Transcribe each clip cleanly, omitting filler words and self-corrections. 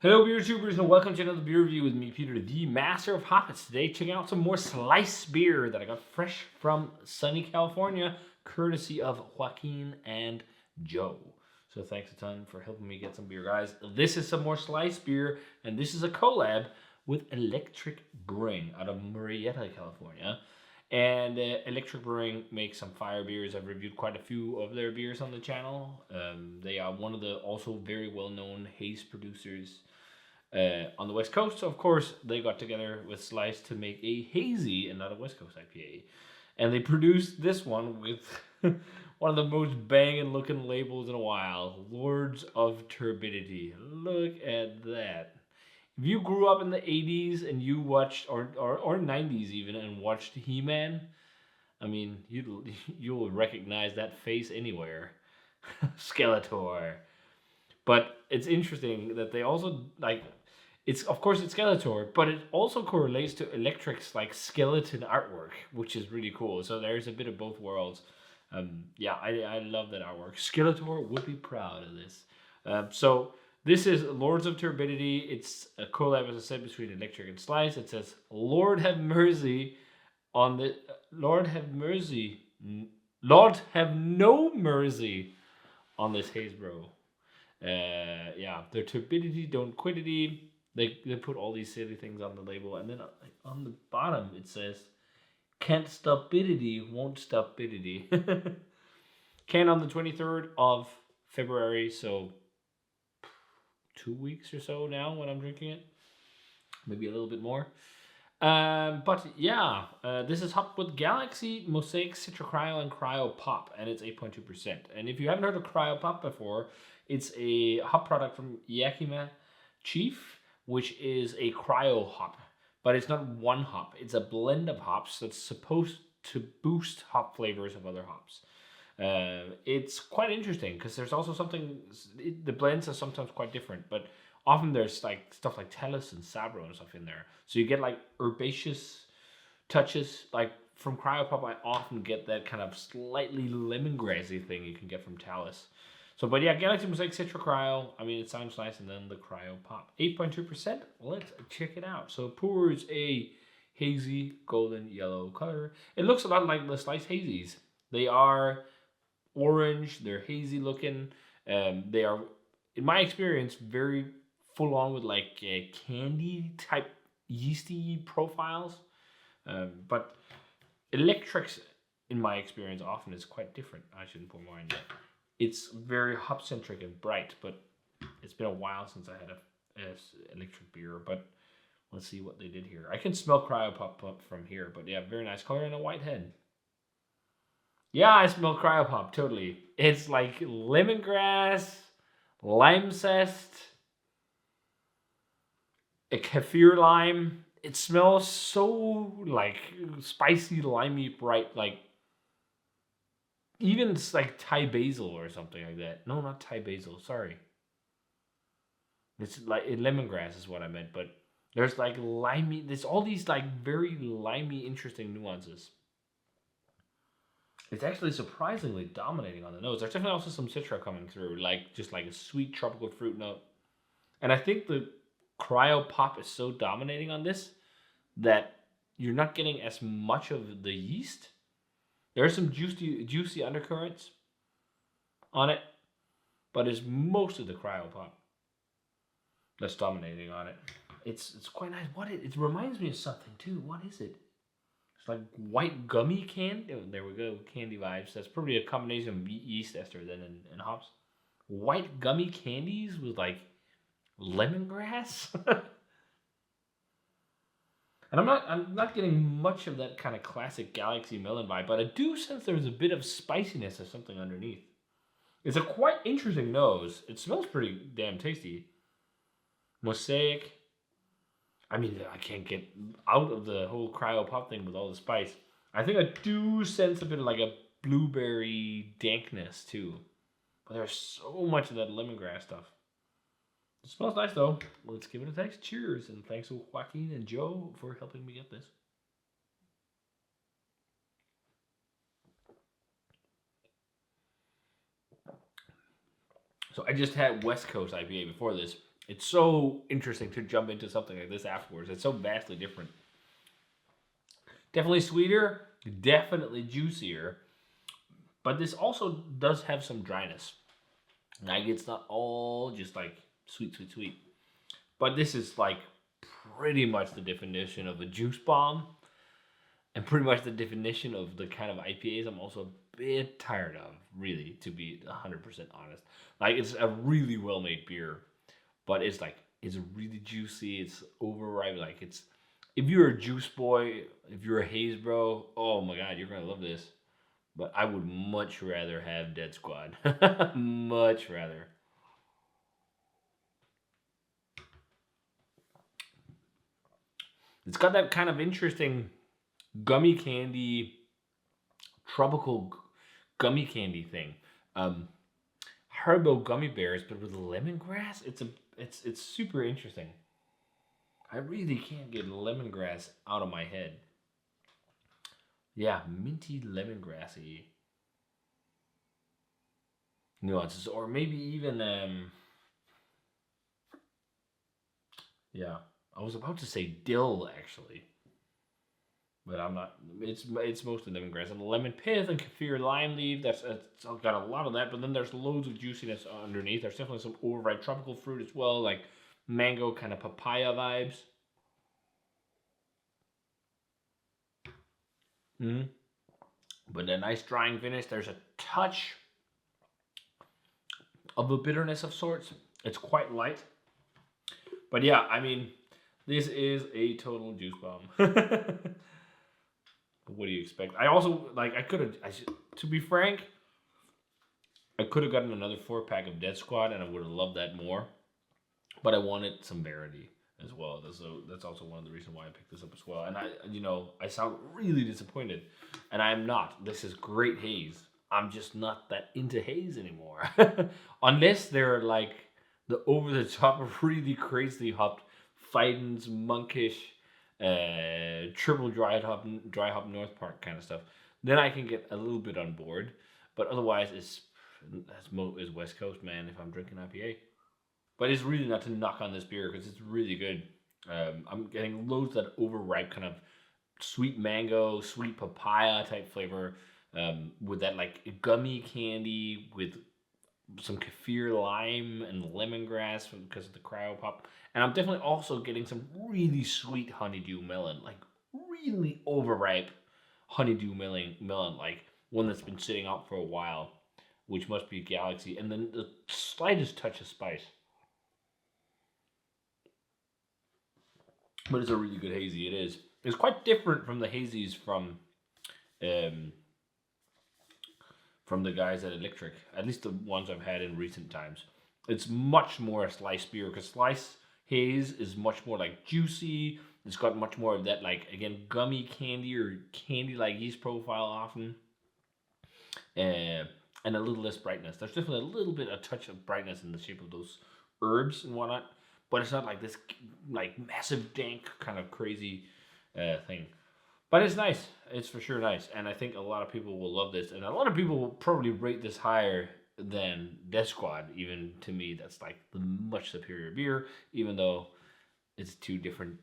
Hello, beer tubers, and welcome to another beer review with me, Peter, the master of hoppets. Today, checking out some more slice beer that I got fresh from sunny California, courtesy of Joaquin and Joe. So thanks a ton for helping me get some beer, guys. This is some more slice beer, and this is a collab with Electric Brewing out of Murrieta, California. And Electric Brewing makes some fire beers. I've reviewed quite a few of their beers on the channel. They are one of the also very well-known haze producers on the West Coast. So of course, they got together with Slice to make a hazy and not a West Coast IPA. And they produced this one with one of the most banging looking labels in a while, Lords of Turbidity. Look at that. If you grew up in the 80s and you watched, or 90s even, and watched He-Man, I mean, you'll recognize that face anywhere. Skeletor. But it's interesting that they also, like, it's, of course, it's Skeletor, but it also correlates to Electric's, like, skeleton artwork, which is really cool. So there's a bit of both worlds. Yeah, I love that artwork. Skeletor would be proud of this. So this is Lords of Turbidity. It's a collab, as I said, between Electric and Slice. It says, Lord have mercy on the... Lord have mercy. Lord have no mercy on this haze bro. Yeah, their turbidity, don't quiddity. They put all these silly things on the label, and then on the bottom it says, "Can't stopidity, won't stopidity." Canned on the 23rd of February, so 2 weeks or so now when I'm drinking it, maybe a little bit more. But yeah, this is hopped with Galaxy, Mosaic, Citra Cryo, and Cryo Pop, and it's 8.2%. And if you haven't heard of Cryo Pop before, it's a hop product from Yakima Chief, which is a cryo hop, but it's not one hop. It's a blend of hops that's supposed to boost hop flavors of other hops. It's quite interesting because there's also something, the blends are sometimes quite different, but often there's like stuff like Tellus and Sabro and stuff in there. So you get like herbaceous touches. Like from Cryopop, I often get that kind of slightly lemongrassy thing you can get from Talus. So, but yeah, Galaxy Mosaic Citra Cryo. I mean, it sounds nice, and then the Cryo Pop. 8.2%. Let's check it out. So it pours a hazy golden yellow color. It looks a lot like the Slice Hazies. They are orange. They're hazy looking. They are, in my experience, very full on with like candy type yeasty profiles. But Electrics, in my experience, often is quite different. I shouldn't pour more in yet. It's very hop centric and bright, but it's been a while since I had a Electric beer. But let's see what they did here. I can smell Cryopop up from here, but yeah, very nice color and a white head. Yeah, I smell Cryopop, totally. It's like lemongrass, lime zest, a kaffir lime. It smells so like spicy, limey, bright, like even it's like Thai basil or something like that. No, not Thai basil. Sorry. It's like lemongrass is what I meant, but there's like limey. There's all these like very limey, interesting nuances. It's actually surprisingly dominating on the nose. There's definitely also some citra coming through, like just like a sweet tropical fruit note. And I think the cryo pop is so dominating on this that you're not getting as much of the yeast. There are some juicy undercurrents on it, but it's most of the cryo pop that's dominating on it. It's quite nice. It reminds me of something too. What is it? It's like white gummy candy. Oh, there we go, candy vibes. That's probably a combination of yeast ester then and hops. White gummy candies with like lemongrass. And I'm not getting much of that kind of classic Galaxy melon vibe, but I do sense there's a bit of spiciness or something underneath. It's a quite interesting nose. It smells pretty damn tasty. Mosaic. I mean, I can't get out of the whole cryo pop thing with all the spice. I think I do sense a bit of like a blueberry dankness too. But there's so much of that lemongrass stuff. It smells nice though. Let's give it a taste. Cheers, and thanks to Joaquin and Joe for helping me get this. So I just had West Coast IPA before this, It's so interesting to jump into something like this afterwards. It's so vastly different. Definitely sweeter, definitely juicier, but this also does have some dryness. Like it's not all just like sweet, sweet, sweet. But this is like pretty much the definition of a juice bomb, and pretty much the definition of the kind of IPAs I'm also a bit tired of, really, to be 100% honest. Like it's a really well made beer, but it's really juicy. It's overripe. Like it's if you're a juice boy, if you're a haze bro, oh my god, you're gonna love this. But I would much rather have Dead Squad. Much rather. It's got that kind of interesting gummy candy, tropical gummy candy thing. Um, Haribo gummy bears, but with lemongrass. It's super interesting. I really can't get lemongrass out of my head. Yeah, minty lemongrassy nuances, or maybe even yeah. I was about to say dill actually, but I'm not. It's mostly lemongrass and lemon pith and kaffir lime leaf. That's got a lot of that, but then there's loads of juiciness underneath. There's definitely some overripe tropical fruit as well, like mango kind of papaya vibes. Hmm. But a nice drying finish. There's a touch of a bitterness of sorts. It's quite light, but yeah, I mean, this is a total juice bomb. What do you expect? I also like. I could have. To be frank, I could have gotten another 4 pack of Dead Squad, and I would have loved that more. But I wanted some variety as well. That's also one of the reasons why I picked this up as well. And I sound really disappointed, and I am not. This is great haze. I'm just not that into haze anymore, unless they're like the over the top, really crazy hopped Fidens, monkish, triple dry hop North Park kind of stuff. Then I can get a little bit on board, but otherwise is West Coast, man. If I'm drinking IPA, but it's really not to knock on this beer because it's really good. I'm getting loads of that overripe kind of sweet mango, sweet papaya type flavor, with that like gummy candy with some kaffir lime and lemongrass because of the cryo pop. And I'm definitely also getting some really sweet honeydew melon, like really overripe honeydew melon, like one that's been sitting out for a while, which must be Galaxy. And then the slightest touch of spice. But it's a really good hazy. It is. It's quite different from the hazies um, from the guys at Electric. At least the ones I've had in recent times. It's much more a slice beer because slice haze is much more like juicy. It's got much more of that like again gummy candy or candy like yeast profile often, and a little less brightness. There's definitely a little bit a touch of brightness in the shape of those herbs and whatnot, but it's not like this like massive dank kind of crazy thing. But it's nice. It's for sure nice, and I think a lot of people will love this, and a lot of people will probably rate this higher than Death Squad. Even to me, that's like the much superior beer, even though it's two different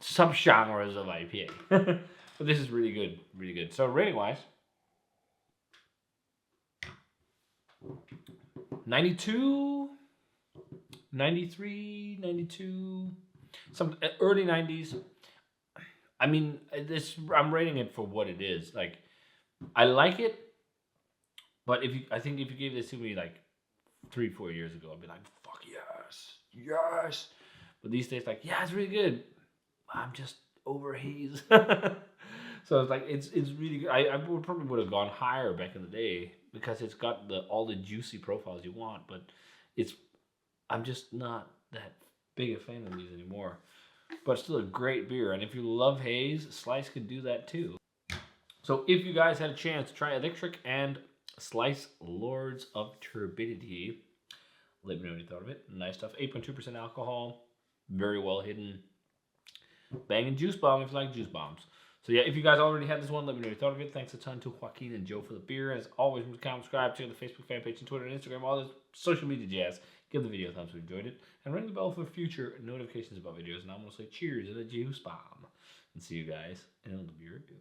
subgenres of IPA. But this is really good, really good. So rating wise, 92, 93, 92, some early 90s. I mean, this I'm rating it for what it is. Like, I like it, but I think if you gave this to me like 3, 4 years ago, I'd be like, fuck yes, yes. But these days, like, yeah, it's really good. I'm just over haze. So it's like it's really good. I would have gone higher back in the day because it's got all the juicy profiles you want, but it's I'm just not that big a fan of these anymore. But still a great beer, and if you love haze, Slice could do that too. So if you guys had a chance to try Electric and Slice Lords of Turbidity, let me know what you thought of it. Nice stuff. 8.2% alcohol, very well hidden. Banging juice bomb if you like juice bombs. So yeah, if you guys already had this one, let me know what you thought of it. Thanks a ton to Joaquin and Joe for the beer. As always, remember to comment, subscribe, check out the Facebook fan page and Twitter and Instagram, all this social media jazz. Give the video a thumbs up if you enjoyed it. And ring the bell for future notifications about videos. And I'm going to say cheers and a juice bomb. And see you guys in the beer review.